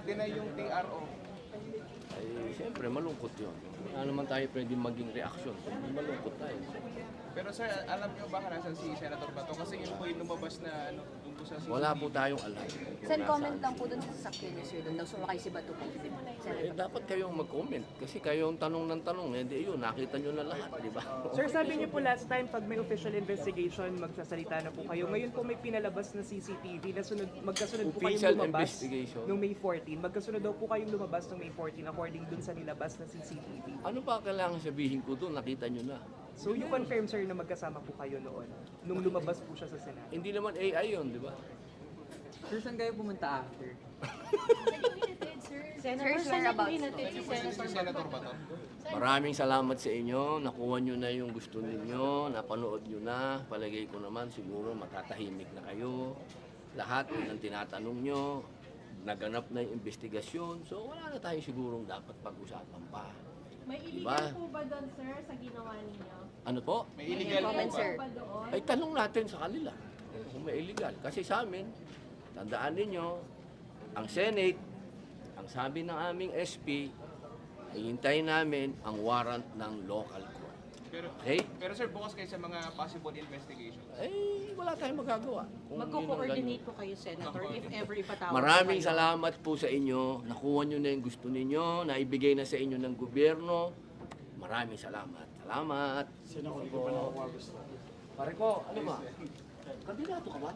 na-deny yung TRO. Ay, siyempre, malungkot yun. Wala naman tayo pwede maging reaksyon. Hindi malungkot tayo. Pero sir, alam niyo ba kung si Senator Bato? Kasi yun po yung lumabas na ano, tungkol sa CCTV. Wala po tayong alam. Send comment lang po dun sa sasakyan niyo, sir. Doon daw sumakay si Bato po. Dapat kayong mag-comment. Kasi kayong tanong ng tanong. Hindi yun, nakita nyo na lahat, di ba? Sir, sabi niyo po last time, pag may official investigation, magsasalita na po kayo. Ngayon po may pinalabas na CCTV na magkasunod po Official kayong lumabas investigation? noong May 14. Magkasunod daw po kayong lumabas noong May 14 according dun sa nilabas na CCTV. Ano pa kailangan sabihin ko doon? Nakita nyo na. So you confirm, sir, na magkasama po kayo noon nung lumabas po siya sa Senado? Hindi naman AI yun, di ba? Sir, saan kayo pumunta after? Senator, sir, about Si Senator Bato. Maraming salamat sa inyo. Nakuha nyo na yung gusto ninyo. Napanood nyo na. Palagay ko naman siguro matatahimik na kayo. Lahat ng tinatanong nyo. Naganap na yung investigasyon. So wala na tayo sigurong dapat pag-usapan pa. May Diba? illegal po ba doon, sir, sa ginawa ninyo? Ano po? May illegal po comment, ba? sir. Pa doon? Ay tanong natin sa kanila kung may illegal. Kasi sa amin, tandaan ninyo, ang Senate, ang sabi ng aming SP, hihintayin namin ang warrant ng local court. Okay? Pero sir, bukas kayo sa mga possible investigations. Eh, wala tayong magagawa. Kung Magko-coordinate po kayo, Senator, if ever ipatawag Maraming po kayo. salamat po sa inyo. Nakuha nyo na yung gusto ninyo, naibigay na sa inyo ng gobyerno. Maraming salamat. Salamat. Sino ko pa na Pare ko, ano ba? Kandidato ka ba?